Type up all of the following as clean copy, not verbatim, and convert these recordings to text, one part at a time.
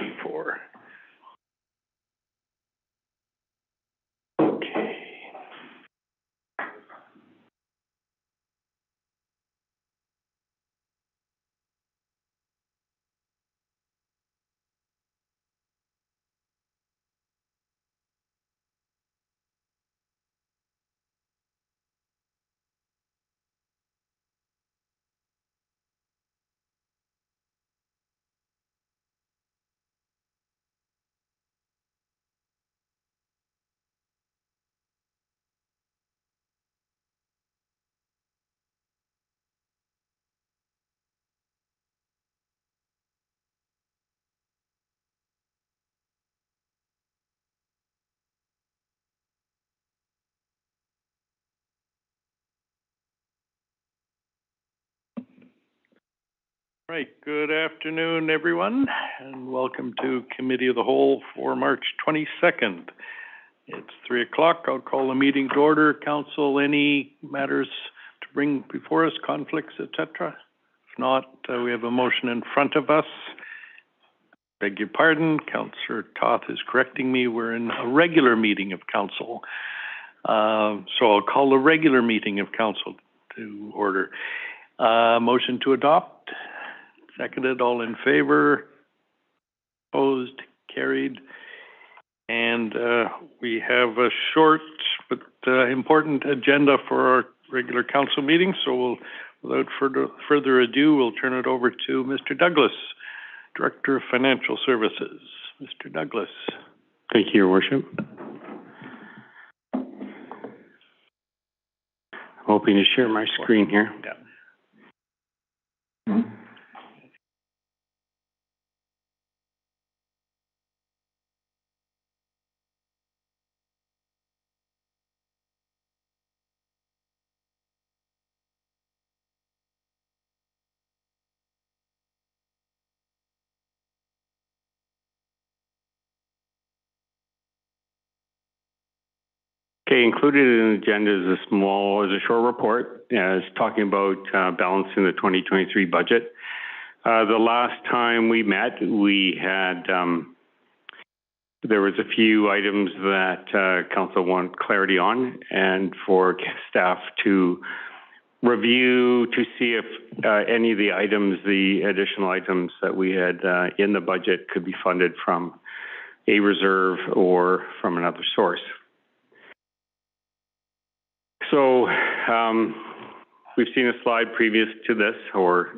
2024. Okay. Right, good afternoon, everyone, and welcome to Committee of the Whole for March 22nd. It's 3 o'clock. I'll call the meeting to order. Council, any matters to bring before us, conflicts, etc.? If not, we have a motion in front of us. Beg your pardon, Councillor Toth is correcting me. We're in a regular meeting of Council. So I'll call the regular meeting of Council to order. Motion to adopt. Seconded, all in favor, opposed, carried. And we have a short but important agenda for our regular council meeting. So without further ado, we'll turn it over to Mr. Douglas, Director of Financial Services. Mr. Douglas. Thank you, Your Worship. I'm hoping to share my screen here. Yeah. Okay, included in the agenda is a short report talking about balancing the 2023 budget. The last time we met, we had there was a few items that council wanted clarity on, and for staff to review to see if any of the items, the additional items that we had in the budget, could be funded from a reserve or from another source. So we've seen a slide previous to this, or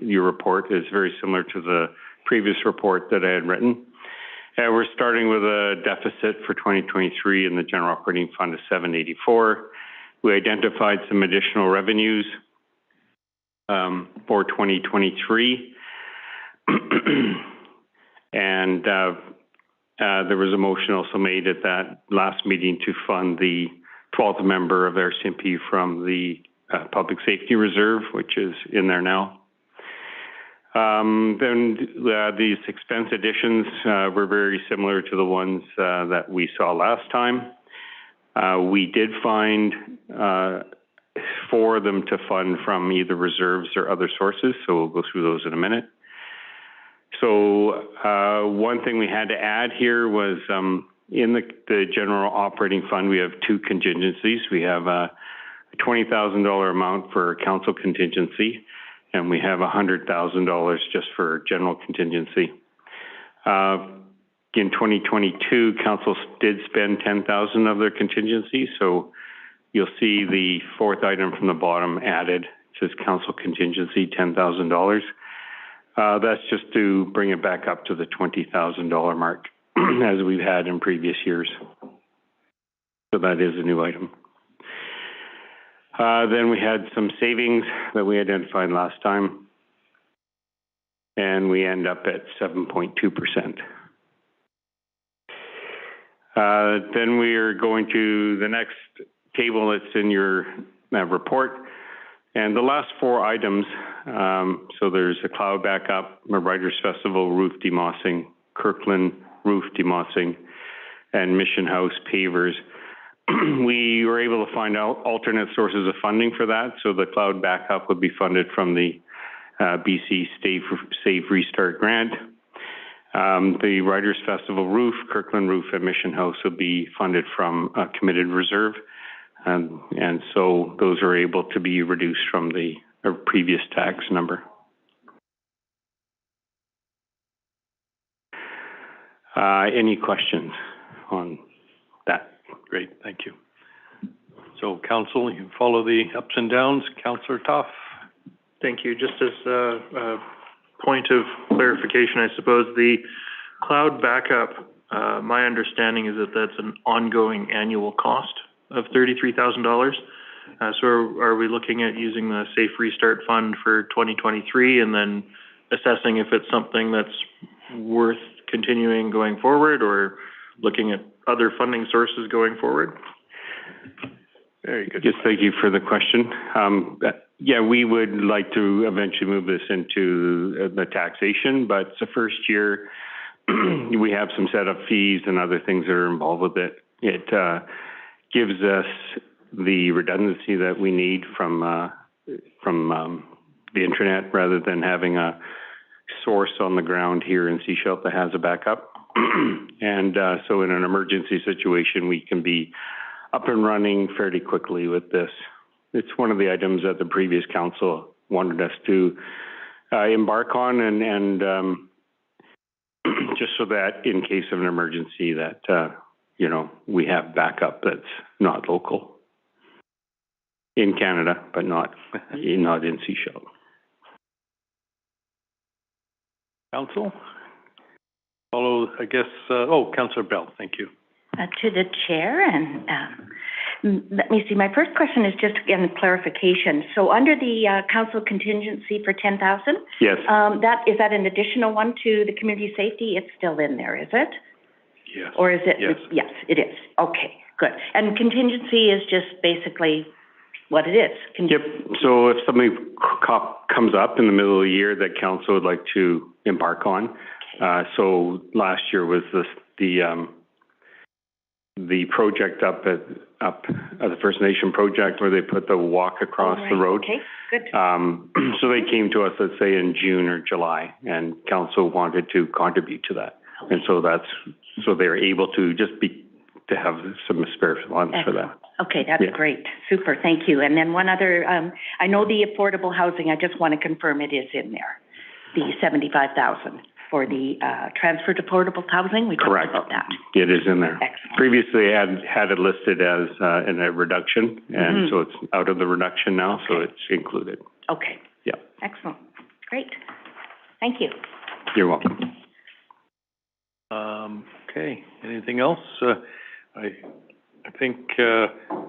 your report is very similar to the previous report that I had written. And we're starting with a deficit for 2023 in the general operating fund of $784. We identified some additional revenues for 2023. And there was a motion also made at that last meeting to fund the 12th member of RCMP from the Public Safety Reserve, which is in there now. Then these expense additions were very similar to the ones that we saw last time. We did find for them to fund from either reserves or other sources, so we'll go through those in a minute. So one thing we had to add here was in the general operating fund, we have two contingencies. We have a $20,000 amount for council contingency, and we have $100,000 just for general contingency. In 2022, council did spend $10,000 of their contingency, so you'll see the fourth item from the bottom added. It says council contingency, $10,000. That's just to bring it back up to the $20,000 mark, as we've had in previous years. So that is a new item. Then we had some savings that we identified last time, and we end up at 7.2%. Then we are going to the next table that's in your report. And the last four items, so there's a cloud backup, a Writers Festival roof demossing, Kirkland roof demossing, and Mission House pavers. We were able to find out alternate sources of funding for that. So the cloud backup would be funded from the BC Safe Restart grant. The Writers Festival roof, Kirkland Roof at Mission House will be funded from a committed reserve. And so those are able to be reduced from the previous tax number. Any questions on that? Great, thank you. So, Council, you follow the ups and downs. Councillor Tough. Thank you. Just as a point of clarification, I suppose, the cloud backup, my understanding is that that's an ongoing annual cost of $33,000. So are we looking at using the Safe Restart Fund for 2023 and then assessing if it's something that's worth continuing going forward, or looking at other funding sources going forward? Very good. Just thank you for the question. Yeah, we would like to eventually move this into the taxation, but it's the first year. We have some setup fees and other things that are involved with it. It gives us the redundancy that we need from the internet, rather than having a source on the ground here in Sechelt that has a backup. And so in an emergency situation, we can be up and running fairly quickly with this. It's one of the items that the previous council wanted us to embark on, and just so that in case of an emergency that, you know, we have backup that's not local in Canada, but not in Sechelt. Council? Follow, I guess, Councillor Bell, thank you. To the chair, and let me see. My first question is just again clarification. So under the council contingency for 10,000, yes, is that an additional one to the community safety? It's still in there, is it? Yes. Or is it? Yes. Yes, it is. Okay, good. And contingency is just basically what it is. Yep. So if something comes up in the middle of the year that council would like to embark on, so last year was the project up at the First Nation project where they put the walk across the road. Okay, good. So they came to us, let's say in June or July, and council wanted to contribute to that. Okay. And so they're able to to have some spare funds for that. Okay, that's great. Super, thank you. And then one other, I know the affordable housing, I just want to confirm it is in there, the 75,000 for the transfer to affordable housing. We talked about that. It is in there. Excellent. Previously, I had it listed as in a reduction, and so it's out of the reduction now, so it's included. Okay. Yeah. Excellent. Great. Thank you. You're welcome. Okay. Anything else? I think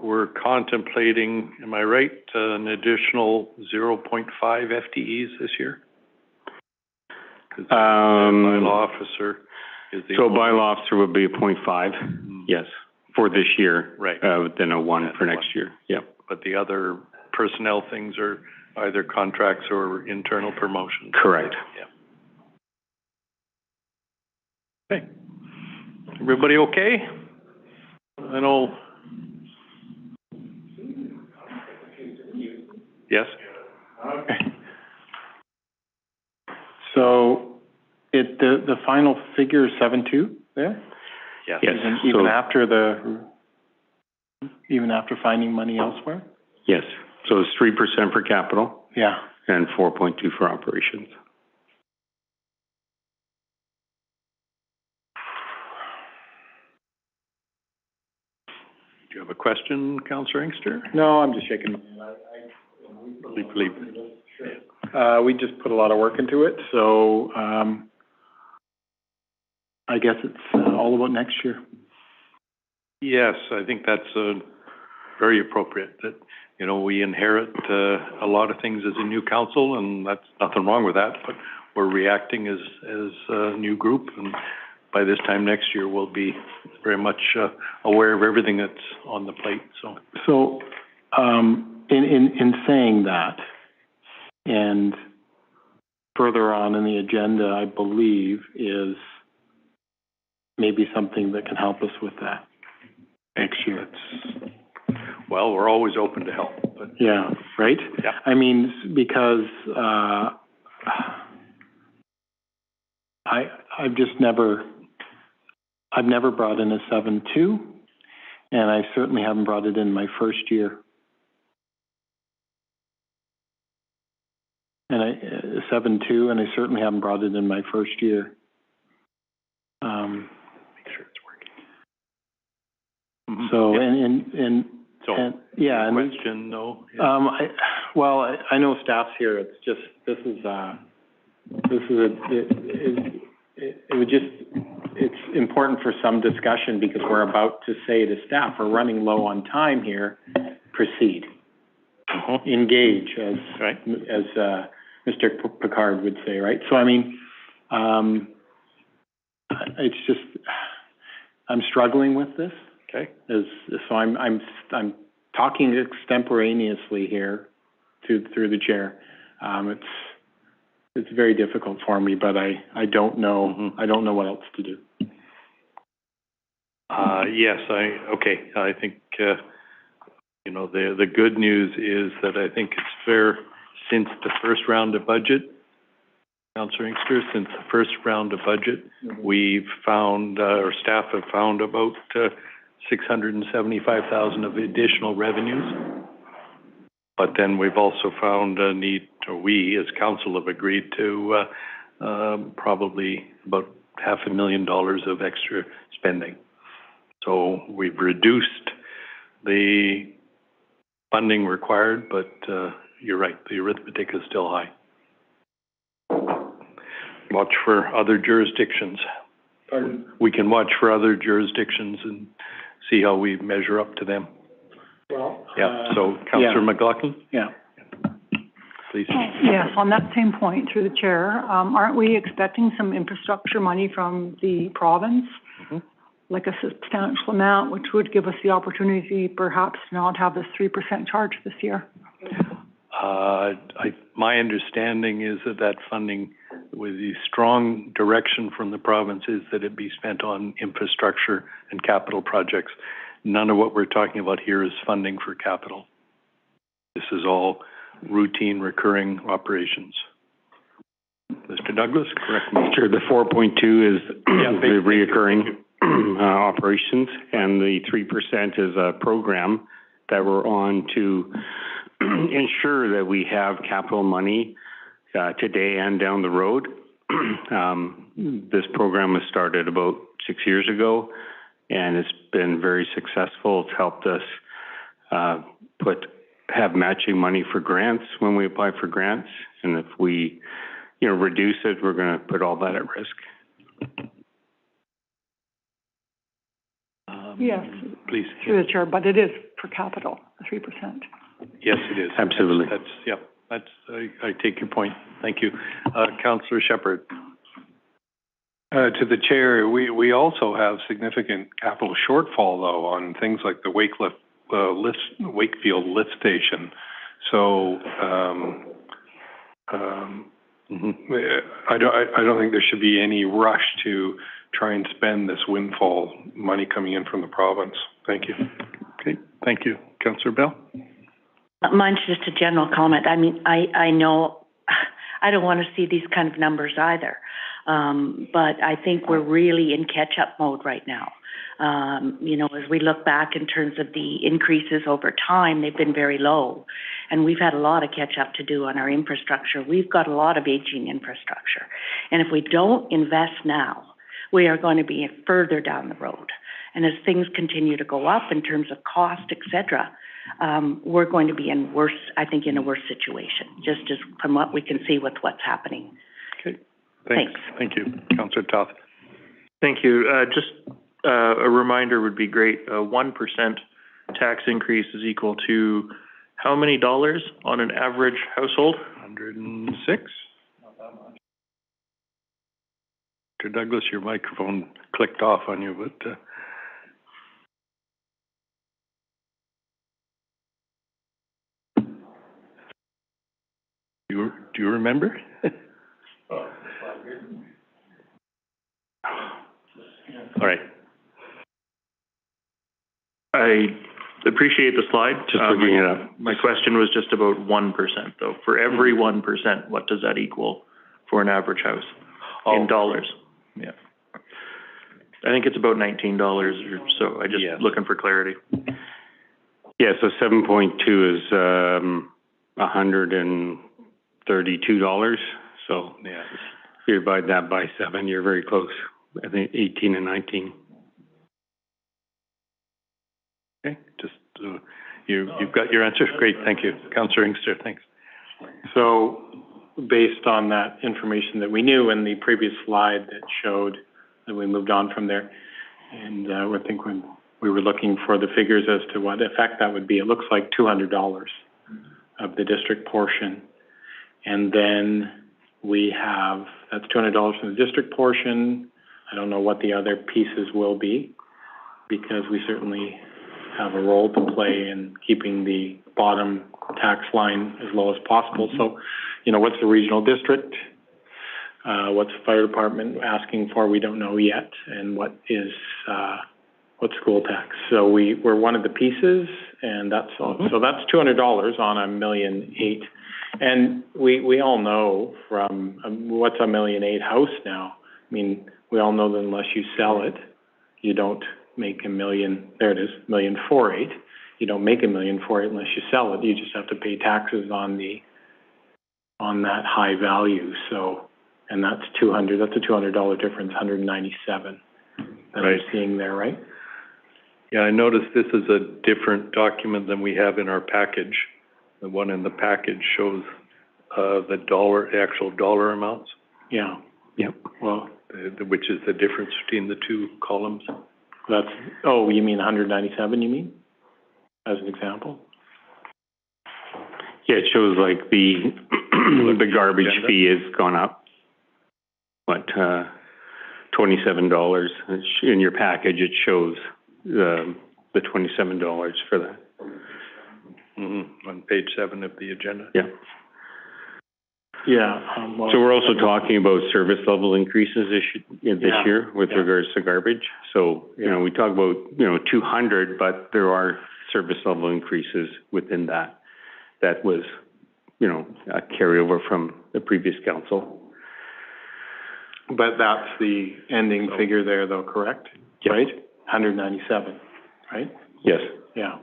we're contemplating, am I right, an additional 0.5 FTEs this year? Bylaw officer is the... So bylaw officer would be a 0.5, yes, for this year. Right. Then a 1 for next year, yep. But the other personnel things are either contracts or internal promotions. Correct. Yeah. Okay. Everybody okay? I know. Yes? Okay. So the final figure is 7.2 there? Yes. Even after finding money elsewhere? Yes. So it's 3% for capital. Yeah. And 4.2 for operations. Do you have a question, Councillor Inkster? No, I'm just shaking my head. We just put a lot of work into it, so I guess it's all about next year. Yes, I think that's very appropriate. That, you know, we inherit a lot of things as a new council, and that's nothing wrong with that. But we're reacting as a new group, and by this time next year, we'll be very much aware of everything that's on the plate. So in saying that, and further on in the agenda, I believe, is maybe something that can help us with that next year. Well, we're always open to help. But yeah, right? Yeah. I mean, because I've never brought in a 7-2, and I certainly haven't brought it in my first year. And a 7-2, and I certainly haven't brought it in my first year. Make sure it's working. So, Yeah. and Question, no? I know staff's here, it's just, it's important for some discussion, because we're about to say to staff, we're running low on time here, proceed. Engage, as Mr. Picard would say, right? So, I mean, it's just, I'm struggling with this. Okay. So I'm talking extemporaneously here through the chair. It's very difficult for me, but I don't know, I don't know what else to do. Yes, I think, you know, the good news is that I think it's fair, since the first round of budget, Councillor Inkster, since the first round of budget, we've found, or staff have found about, 675,000 of additional revenues. But then we've also found a need, or we as council have agreed to, probably about $500,000 of extra spending. So we've reduced the funding required, but, you're right, the arithmetic is still high. Watch for other jurisdictions. Pardon? We can watch for other jurisdictions and see how we measure up to them. Well, So Councillor McLaughlin? Yeah. Please. Yes, on that same point, through the chair, aren't we expecting some infrastructure money from the province? Like a substantial amount, which would give us the opportunity perhaps to not have this 3% charge this year? My understanding is that funding, with the strong direction from the province, is that it be spent on infrastructure and capital projects. None of what we're talking about here is funding for capital. This is all routine, recurring operations. Mr. Douglas, correct me. Sure, the 4.2 is the reoccurring operations, and the 3% is a program that we're on to ensure that we have capital money today and down the road. This program was started about 6 years ago, and it's been very successful. It's helped us have matching money for grants when we apply for grants, and if we, reduce it, we're going to put all that at risk. Yes. Please. Through the chair, but it is for capital, 3%. Yes, it is. Absolutely. I take your point. Thank you. Councillor Shepherd. To the chair, we also have significant capital shortfall, though, on things like the Wakefield lift station. So, I don't think there should be any rush to try and spend this windfall money coming in from the province. Thank you. Okay, thank you. Councillor Bell? Mine's just a general comment. I mean, I know, I don't want to see these kind of numbers either. But I think we're really in catch-up mode right now. As we look back in terms of the increases over time, they've been very low. And we've had a lot of catch-up to do on our infrastructure. We've got a lot of aging infrastructure. And if we don't invest now, we are going to be further down the road. And as things continue to go up in terms of cost, et cetera, we're going to be in a worse situation, just as from what we can see with what's happening. Okay, thanks. Thank you. Councillor Toth. Thank you. Just a reminder would be great. 1% tax increase is equal to how many dollars on an average household? 106. Not that much. Mr. Douglas, your microphone clicked off on you, but... Do you remember? All right. I appreciate the slide. Just looking it up. My question was just about 1%, though. For every 1%, what does that equal for an average house? in dollars. Yeah. I think it's about $19 or so. I just Yes. looking for clarity. Yeah, so 7.2 is, $132, so Yeah. if you divide that by 7, you're very close. I think 18 and 19. Okay, just, you've got your answer. Great, thank you. Councillor Inkster, thanks. So, based on that information that we knew in the previous slide that showed that we moved on from there, and, I think when we were looking for the figures as to what effect that would be, it looks like $200 of the district portion. And then we have, that's $200 from the district portion. I don't know what the other pieces will be, because we certainly have a role to play in keeping the bottom tax line as low as possible. So, you know, what's the regional district? What's the fire department asking for? We don't know yet. And what is, what's school tax? So we're one of the pieces, and that's all. So that's $200 on $1.8 million. And we all know from, what's $1.8 million house now? I mean, we all know that unless you sell it, you don't make $1 million, there it is, $1.48 million. You don't make $1.48 million unless you sell it. You just have to pay taxes on that high value. So, and that's $200, that's a $200 difference, $197 that Right. I'm seeing there, right? Yeah, I noticed this is a different document than we have in our package. The one in the package shows, the actual dollar amounts, Yeah, Yep. well, which is the difference between the two columns. that's, oh, you mean 197, you mean? As an example? Yeah, it shows like the, the garbage Agenda. fee has gone up. What, $27. In your package, it shows the $27 for that. On page 7 of the agenda. Yeah. Yeah, well. So we're also talking about service level increases this Yeah, year with yeah. regards to garbage. So, you know, we talk about, 200, but there are service level increases within that. That was, a carryover from the previous council. But that's the ending So- figure there though, correct? Yep. Right? 197, right? Yes. Yeah.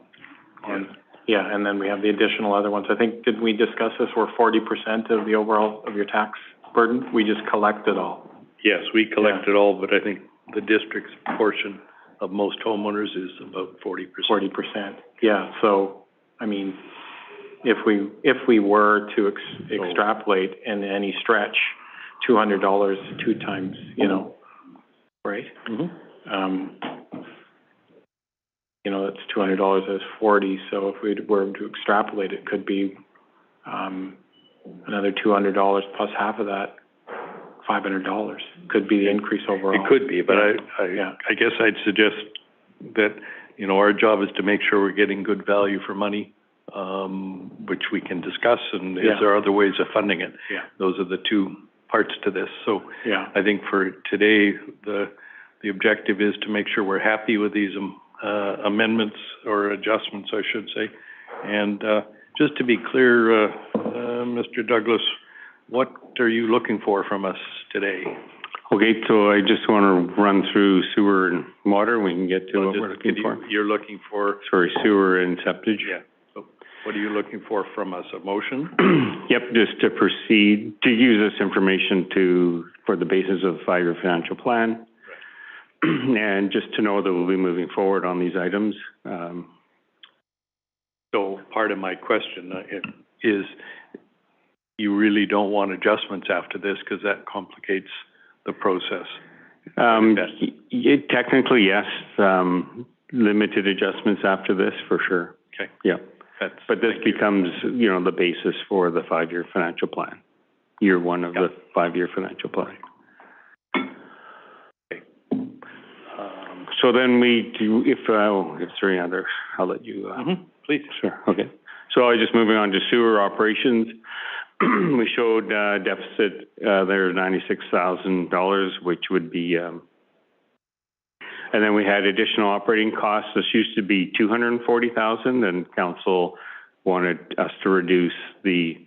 Yeah, and then we have the additional other ones. I think, did we discuss this, where 40% of the overall, of your tax burden? We just collect it all. Yes, we collect it all, but I think the district's portion of most homeowners is about 40%. 40%, yeah, so, I mean, if we were to extrapolate in any stretch, $200 2 times, right? That's $200 as 40, so if we were to extrapolate, it could be, another $200 plus half of that, $500 could be the increase overall. It could be, but Yeah. I guess I'd suggest that, our job is to make sure we're getting good value for money, which we can discuss, and Yeah. is there other ways of funding it? Yeah. Those are the two parts to this. So Yeah, I think for today, the objective is to make sure we're happy with these, amendments or adjustments, I should say. And, just to be clear, Mr. Douglas, what are you looking for from us today? Okay, so I just want to run through sewer and water. We can get to what we're looking for. You're looking for, Sorry, sewer and septage. yeah, so what are you looking for from us, a motion? Yep, just to proceed, to use this information for the basis of the 5-year financial plan. And just to know that we'll be moving forward on these items. So part of my question is, you really don't want adjustments after this, because that complicates the process. Technically, yes, limited adjustments after this, for sure. Okay. Yeah, but this thank you. becomes, the basis for the 5-year financial plan, year 1 of the 5-year financial plan. So then we do, if there any other, I'll let you, Please. Sure, okay. So I just moving on to sewer operations. We showed, deficit, there, $96,000, which would be, and then we had additional operating costs. This used to be $240,000, and council wanted us to reduce the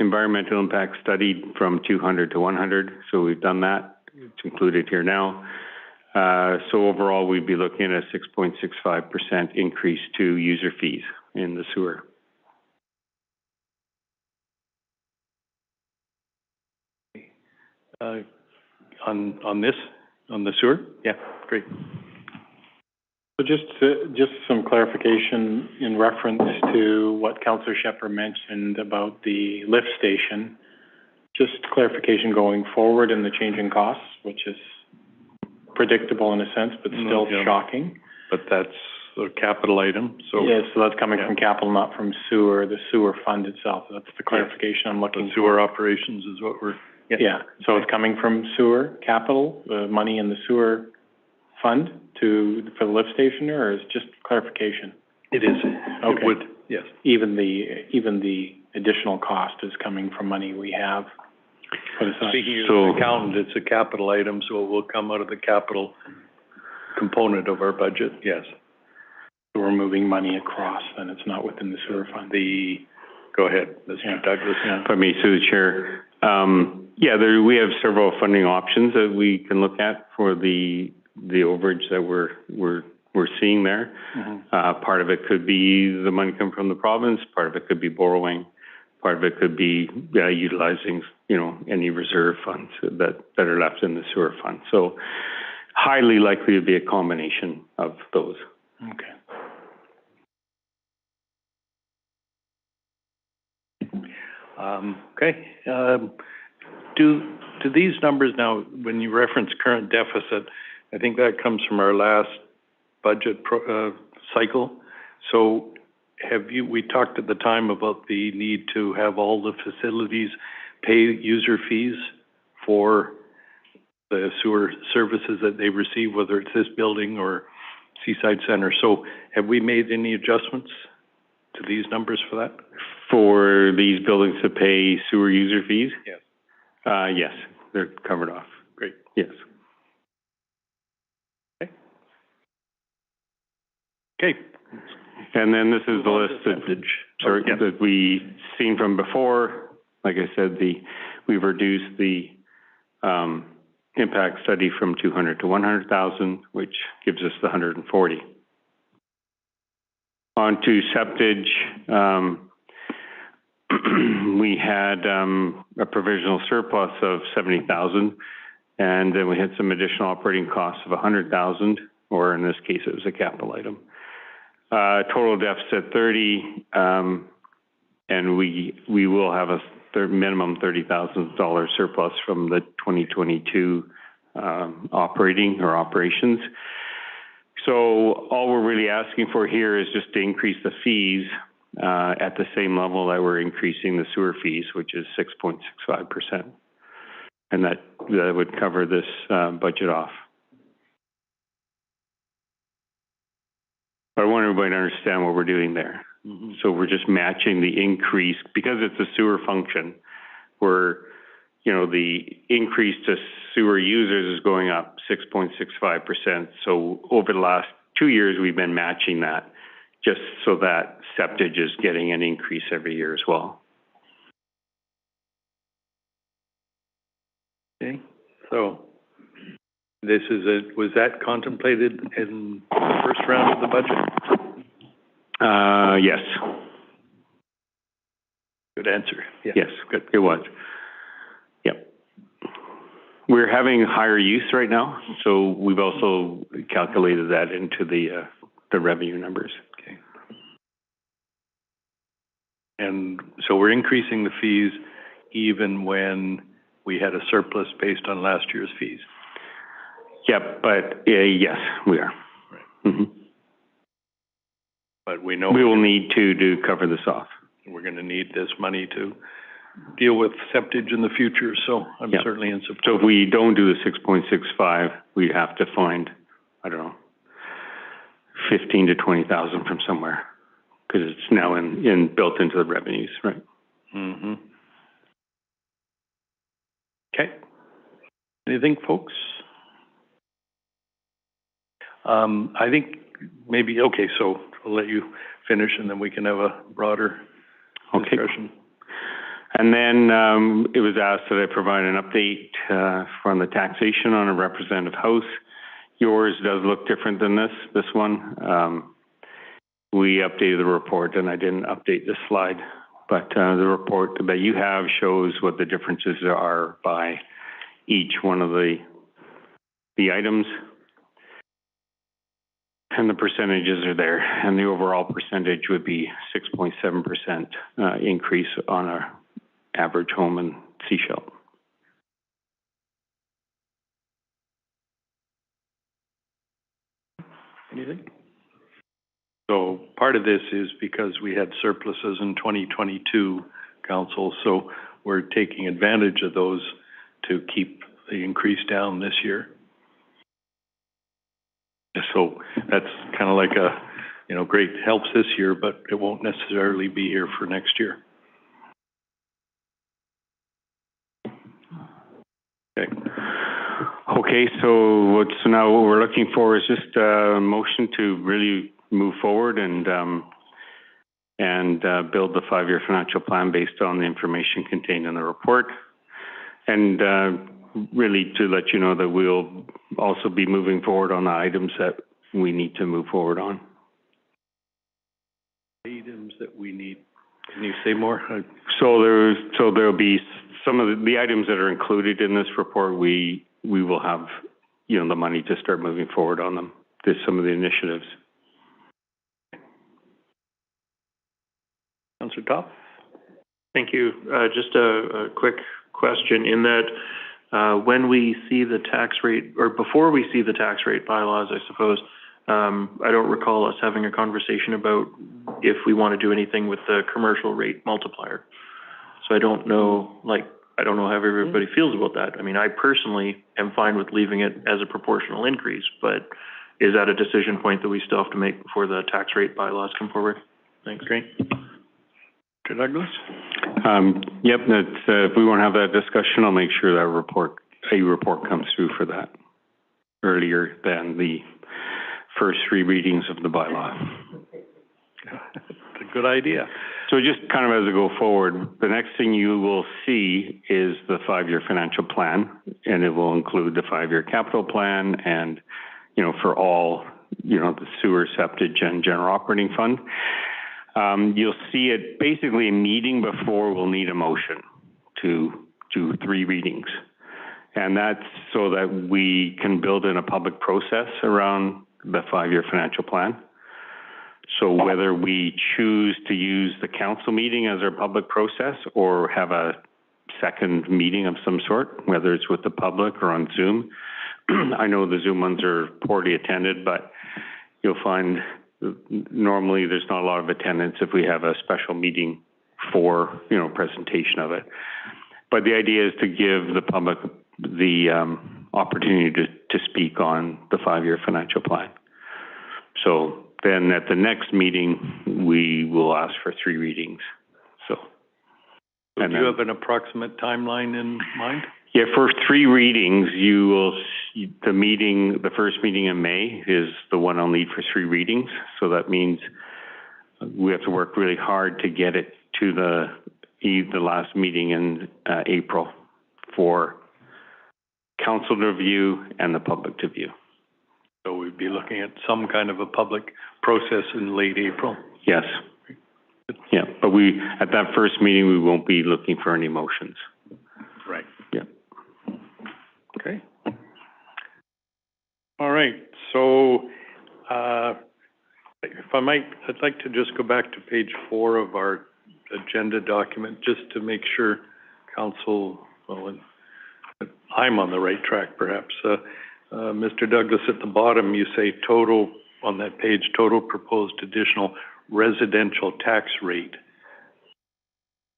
environmental impact studied from 200 to 100, so we've done that. It's included here now. So overall, we'd be looking at a 6.65% increase to user fees in the sewer. On the sewer? Yeah, great. So just some clarification in reference to what Councillor Shepherd mentioned about the lift station. Just clarification going forward in the change in costs, which is predictable in a sense, but still shocking. But that's a capital item, so. Yeah, so that's coming from capital, not from sewer, the sewer fund itself. That's the clarification I'm looking The sewer operations is what we're. Yeah, so it's coming from sewer capital, the money in the sewer fund for the lift station, or is just clarification? It is. Okay. It would, yes. Even the additional cost is coming from money we have put aside. Speaking of the accountant, it's a capital item, so it will come out of the capital component of our budget, yes. So we're moving money across, and it's not within the sewer fund. Go ahead, Mr. Douglas. If I may, through the chair. We have several funding options that we can look at for the overage that we're seeing there. Mm-hmm. Part of it could be the money coming from the province, part of it could be borrowing, part of it could be utilizing, any reserve funds that are left in the sewer fund. So highly likely to be a combination of those. Okay. Do these numbers now, when you reference current deficit, I think that comes from our last budget cycle. So we talked at the time about the need to have all the facilities pay user fees for the sewer services that they receive, whether it's this building or Seaside Center. So have we made any adjustments to these numbers for that? For these buildings to pay sewer user fees? Yes. Yes, they're covered off. Great. Yes. Okay. And then this is the list that we seen from before. Like I said, we've reduced the impact study from 200 to 100,000, which gives us the 140. On to septage, we had a provisional surplus of 70,000, and then we had some additional operating costs of 100,000, or in this case, it was a capital item. Total deficit 30, and we will have a minimum $30,000 surplus from the 2022 operations. So all we're really asking for here is just to increase the fees at the same level that we're increasing the sewer fees, which is 6.65%. And that would cover this budget off. But I want everybody to understand what we're doing there. Mm-hmm. So we're just matching the increase, because it's a sewer function, where, the increase to sewer users is going up 6.65%. So over the last 2 years, we've been matching that, just so that septage is getting an increase every year as well. Okay, so was that contemplated in the first round of the budget? Yes. Good answer. Yeah. Yes, good. It was. Yep. We're having higher use right now, so we've also calculated that into the revenue numbers. Okay. And so we're increasing the fees even when we had a surplus based on last year's fees? Yep, but yes, we are. Right. Mm-hmm. But we know we will need to cover this off. We're going to need this money to deal with septage in the future, so I'm certainly in support. So if we don't do the 6.65, we'd have to find, 15 to 20,000 from somewhere, because it's now built into the revenues, right? Mm-hmm. Okay. Anything, folks? I think maybe, so I'll let you finish and then we can have a broader discussion. And then, it was asked that I provide an update, from the taxation on a representative house. Yours does look different than this one. We updated the report and I didn't update this slide, but, the report that you have shows what the differences are by each one of the items. And the percentages are there, and the overall percentage would be 6.7% increase on our average home in Sechelt. Anything? So part of this is because we had surpluses in 2022, council, so we're taking advantage of those to keep the increase down this year. So that's kind of like a, great, helps this year, but it won't necessarily be here for next year. Okay. Okay, so now what we're looking for is just a motion to really move forward and build the 5-year financial plan based on the information contained in the report. And really to let you know that we'll also be moving forward on the items that we need to move forward on. Items that we need. Can you say more? So there'll be some of the items that are included in this report. We will have, the money to start moving forward on them. There's some of the initiatives. Councillor Topp? Thank you. Just a quick question in that when we see the tax rate, or before we see the tax rate bylaws, I suppose, I don't recall us having a conversation about if we want to do anything with the commercial rate multiplier. So I don't know how everybody feels about that. I mean, I personally am fine with leaving it as a proportional increase, but is that a decision point that we still have to make before the tax rate bylaws come forward? Thanks. Great. Mr. Douglas? Yep, that's, if we want to have that discussion, I'll make sure that a report comes through for that earlier than the first 3 readings of the bylaw. It's a good idea. So just kind of as we go forward, the next thing you will see is the 5-year financial plan, and it will include the 5-year capital plan and, for all, the sewer, septic, and general operating fund. You'll see it basically a meeting before we'll need a motion to do 3 readings. And that's so that we can build in a public process around the 5-year financial plan. So whether we choose to use the council meeting as our public process or have a second meeting of some sort, whether it's with the public or on Zoom. I know the Zoom ones are poorly attended, but you'll find normally there's not a lot of attendance if we have a special meeting for, presentation of it. But the idea is to give the public the opportunity to speak on the 5-year financial plan. So then at the next meeting, we will ask for 3 readings. So do you have an approximate timeline in mind? Yeah, for 3 readings, you will see the first meeting in May is the one I'll need for 3 readings. So that means we have to work really hard to get it to the last meeting in April for council to review and the public to view. So we'd be looking at some kind of a public process in late April? Yes. Yeah, but at that first meeting, we won't be looking for any motions. Right. Yeah. Okay. All right, so, if I might, I'd like to just go back to page 4 of our agenda document, just to make sure council, I'm on the right track perhaps. Mr. Douglas, at the bottom, you say total, on that page, total proposed additional residential tax rate.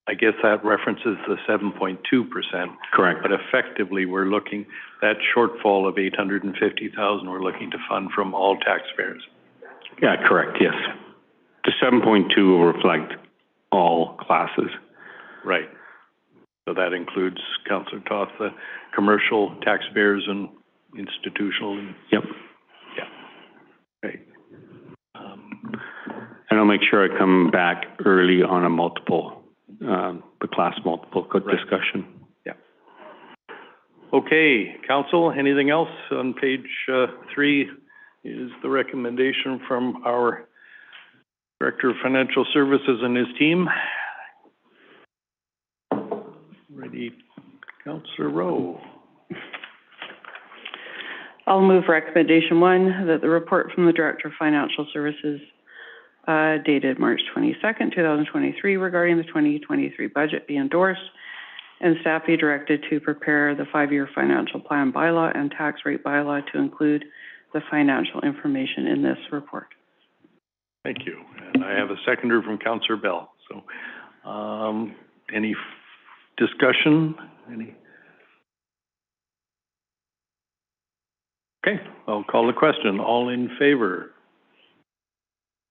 I guess that references the 7.2%. Correct. But effectively, we're looking, that shortfall of 850,000, we're looking to fund from all taxpayers. Yeah, correct, yes. The 7.2 will reflect all classes. Right. So that includes, Councillor Toth, the commercial taxpayers and institutional. And, yep. Yeah. Right. And I'll make sure I come back early on a multiple the class multiple discussion. Yeah. Okay, council, anything else? On page 3 is the recommendation from our Director of Financial Services and his team. Ready, Councillor Rowe. I'll move recommendation 1, that the report from the Director of Financial Services dated March 22nd, 2023 regarding the 2023 budget be endorsed and staff be directed to prepare the 5-year financial plan bylaw and tax rate bylaw to include the financial information in this report. Thank you. And I have a seconder from Councillor Bell. So, any discussion? Okay, I'll call the question. All in favor?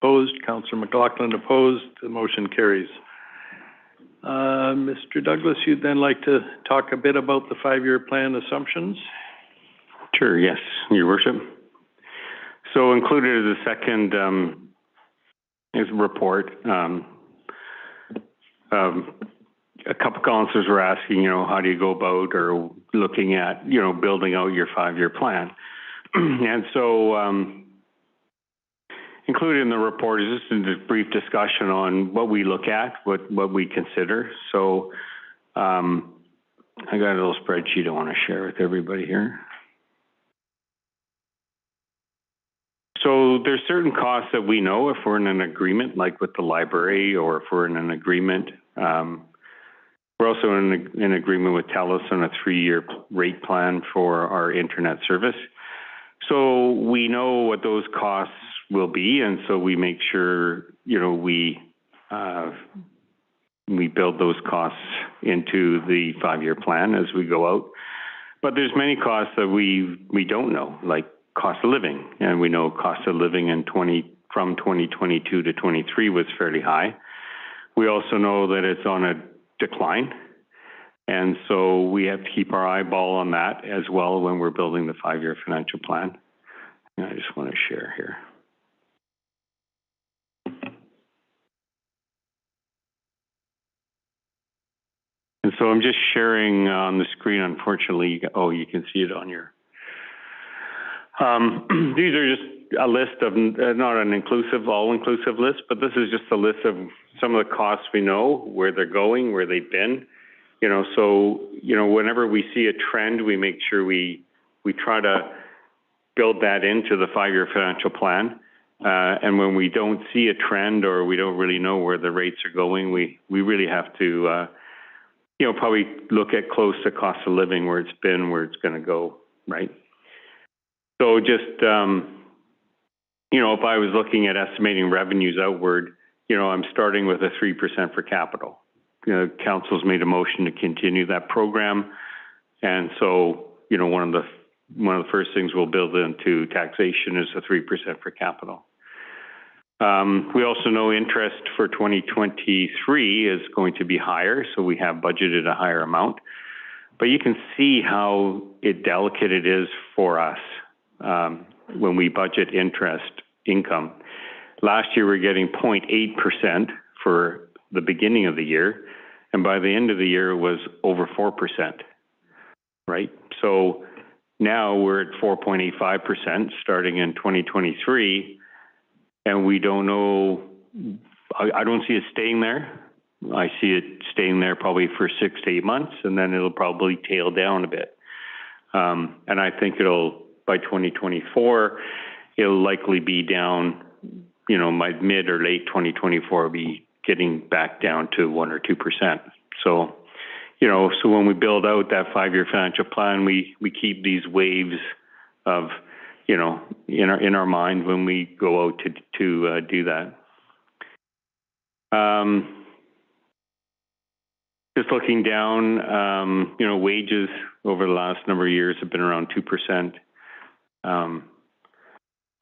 Opposed? Councillor McLaughlin opposed. The motion carries. Mr. Douglas, you'd then like to talk a bit about the 5-year plan assumptions? Sure, yes, Your Worship. So included as a second is a report. A couple councillors were asking, how do you go about or looking at, building out your 5-year plan? And so included in the report is just a brief discussion on what we look at, what we consider. So I got a little spreadsheet I want to share with everybody here. So there's certain costs that we know if we're in an agreement, like with the library, or if we're in an agreement. We're also in an agreement with TELUS on a 3-year rate plan for our internet service. So we know what those costs will be, and so we make sure, we build those costs into the 5-year plan as we go out. But there's many costs that we don't know, like cost of living, and we know cost of living from 2022 to 23 was fairly high. We also know that it's on a decline, and so we have to keep our eyeball on that as well when we're building the 5-year financial plan. And I just want to share here. And so I'm just sharing on the screen. Unfortunately, you can see it on your. These are just a list of, not an inclusive, all-inclusive list, but this is just a list of some of the costs we know, where they're going, where they've been. So, whenever we see a trend, we make sure we try to build that into the 5-year financial plan. And when we don't see a trend or we don't really know where the rates are going, we really have to, probably look at close to cost of living, where it's been, where it's going to go, right? So just, if I was looking at estimating revenues outward, I'm starting with a 3% for capital. Council's made a motion to continue that program. And so, one of the first things we'll build into taxation is a 3% for capital. We also know interest for 2023 is going to be higher, so we have budgeted a higher amount. But you can see how delicate it is for us when we budget interest income. Last year, we were getting 0.8% for the beginning of the year, and by the end of the year, it was over 4%, right? So now we're at 4.85% starting in 2023, and we don't know, I don't see it staying there. I see it staying there probably for 6 to 8 months, and then it'll probably tail down a bit. And I think by 2024, it'll likely be down, by mid or late 2024, it'll be getting back down to 1 or 2%. So, so when we build out that 5-year financial plan, we keep these waves of, in our mind when we go out to do that. Just looking down, wages over the last number of years have been around 2%.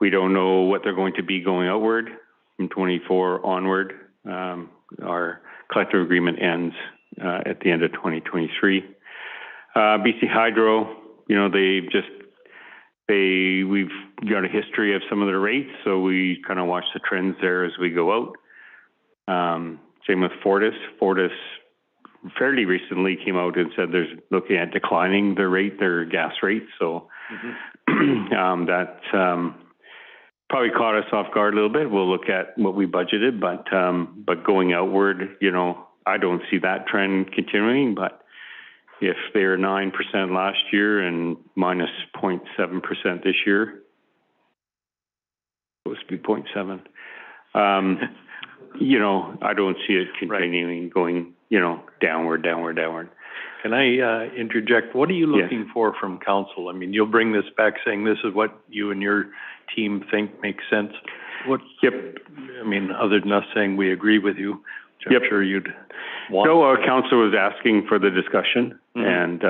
We don't know what they're going to be going outward from 24 onward. Our collective agreement ends at the end of 2023. BC Hydro, we've got a history of some of their rates, so we kind of watch the trends there as we go out. Same with Fortis. Fortis fairly recently came out and said they're looking at declining their gas rate, so that probably caught us off guard a little bit. We'll look at what we budgeted, but going outward, I don't see that trend continuing, but if they're 9% last year and minus 0.7% this year, supposed to be 0.7, I don't see it continuing going, downward. Can I interject? What are you looking for from council? I mean, you'll bring this back saying this is what you and your team think makes sense. I mean, other than us saying we agree with you, which I'm sure you'd want. No, council was asking for the discussion, and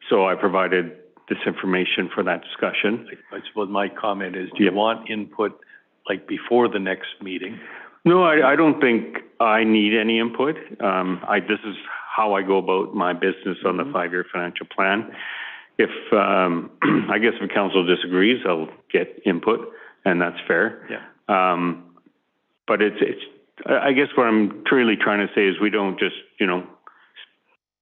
so I provided this information for that discussion. I suppose my comment is, do you want input like before the next meeting? No, I don't think I need any input. This is how I go about my business on the 5-year financial plan. If, I guess if council disagrees, I'll get input, and that's fair. Yeah. But I guess what I'm truly trying to say is we don't just,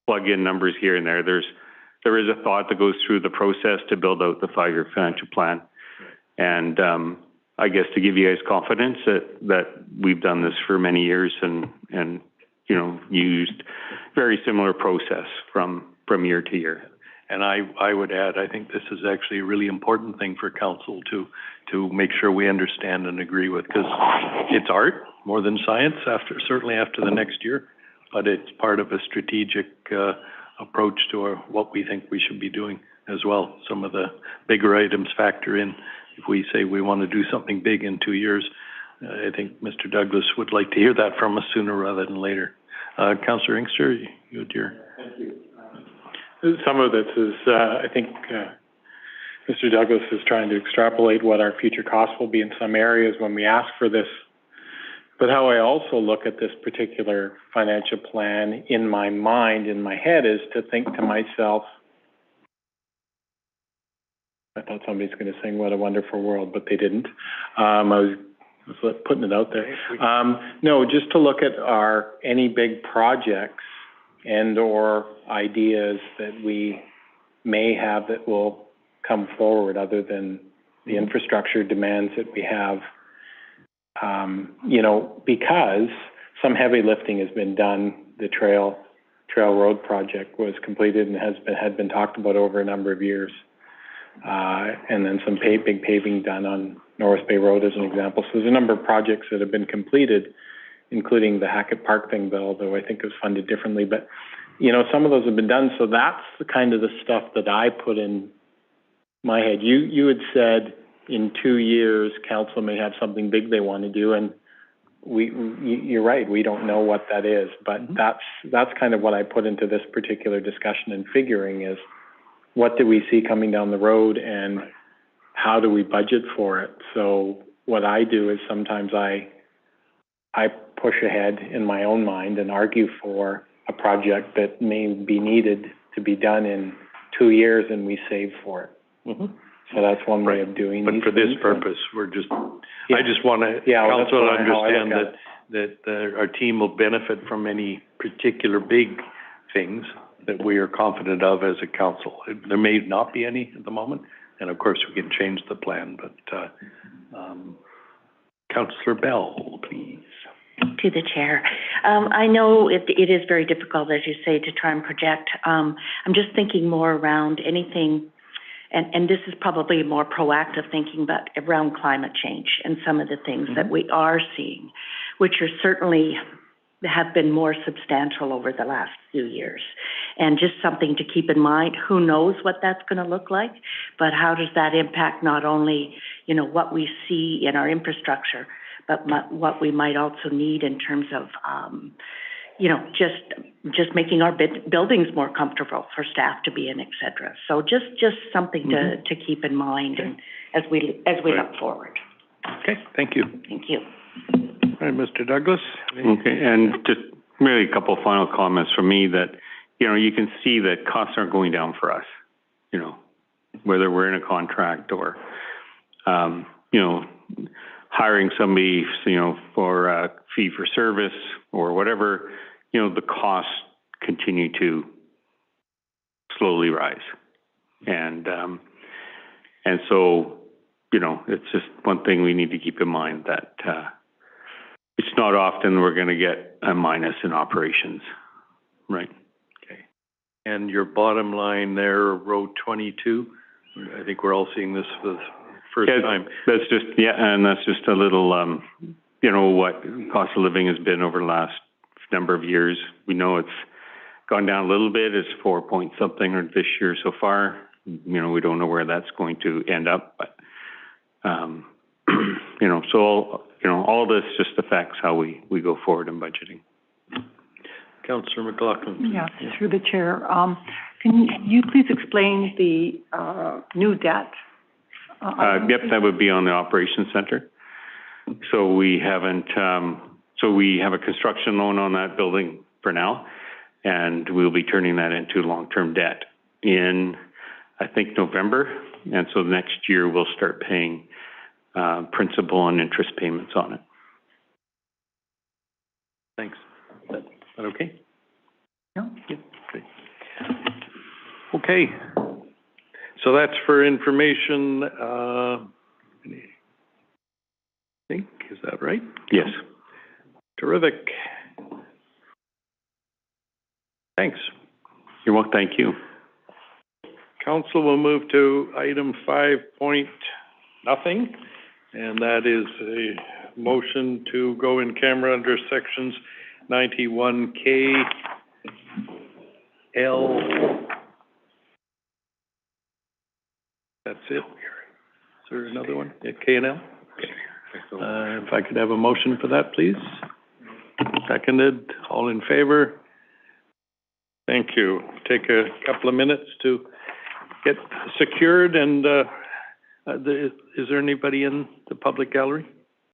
plug in numbers here and there. There is a thought that goes through the process to build out the 5-year financial plan. And, I guess to give you guys confidence that we've done this for many years and used very similar process from year to year. And I would add, I think this is actually a really important thing for council to make sure we understand and agree with, because it's art more than science certainly after the next year, but it's part of a strategic approach to what we think we should be doing as well. Some of the bigger items factor in. If we say we want to do something big in 2 years, I think Mr. Douglas would like to hear that from us sooner rather than later. Councillor Inkster, you had your... Thank you. Some of this is, I think, Mr. Douglas is trying to extrapolate what our future costs will be in some areas when we ask for this. But how I also look at this particular financial plan in my mind, in my head, is to think to myself, I thought somebody's going to sing "What a Wonderful World," but they didn't. I was putting it out there. No, just to look at any big projects and or ideas that we may have that will come forward other than the infrastructure demands that we have. Because some heavy lifting has been done. The trail road project was completed and had been talked about over a number of years. And then some big paving done on Norris Bay Road as an example. So there's a number of projects that have been completed, including the Hackett Park thing, although I think it was funded differently. But, some of those have been done. So that's the kind of the stuff that I put in my head. You had said in 2 years, council may have something big they want to do, and you're right, we don't know what that is. But that's kind of what I put into this particular discussion and figuring is, what do we see coming down the road and how do we budget for it? So what I do is sometimes I push ahead in my own mind and argue for a project that may be needed to be done in 2 years and we save for it. So that's one way of doing these things. But for this purpose, I just want council to understand that our team will benefit from any particular big things that we are confident of as a council. There may not be any at the moment, and of course we can change the plan, but Councillor Bell, please. To the chair. I know it is very difficult, as you say, to try and project. I'm just thinking more around anything, and this is probably more proactive thinking, but around climate change and some of the things that we are seeing, which are certainly have been more substantial over the last few years. And just something to keep in mind, who knows what that's going to look like, but how does that impact not only, what we see in our infrastructure, but what we might also need in terms of, just making our buildings more comfortable for staff to be in, et cetera. So just something to keep in mind and as we look forward. Okay, thank you. Thank you. All right, Mr. Douglas. Okay, and just really a couple of final comments from me that, you can see that costs aren't going down for us, whether we're in a contract or, hiring somebody, for a fee for service or whatever, the costs continue to slowly rise. And so, you know, it's just one thing we need to keep in mind, that it's not often we're going to get a minus in operations, right? Okay. And your bottom line there, row 22, I think we're all seeing this for the first time. That's just, and that's just a little, you know, what cost of living has been over the last number of years. We know it's gone down a little bit. It's 4 point something or this year so far. You know, we don't know where that's going to end up, but, you know, so, you know, all this just affects how we go forward in budgeting. Councillor McLaughlin. Yeah, through the chair. Can you please explain the, new debt? Yep, that would be on the operations center. So we haven't, so we have a construction loan on that building for now, and we'll be turning that into long-term debt in, I think, November. And so next year we'll start paying, principal and interest payments on it. Thanks. Is that okay? No? Yeah, okay. Okay. So that's for information, I think, is that right? Yes. Terrific. Thanks. You're welcome. Thank you. Council will move to item 5.0, and that is a motion to go in camera under sections 91K, L. That's it. Is there another one? Yeah, K and L? If I could have a motion for that, please. Seconded. All in favor? Thank you. Take a couple of minutes to get secured, and is there anybody in the public gallery?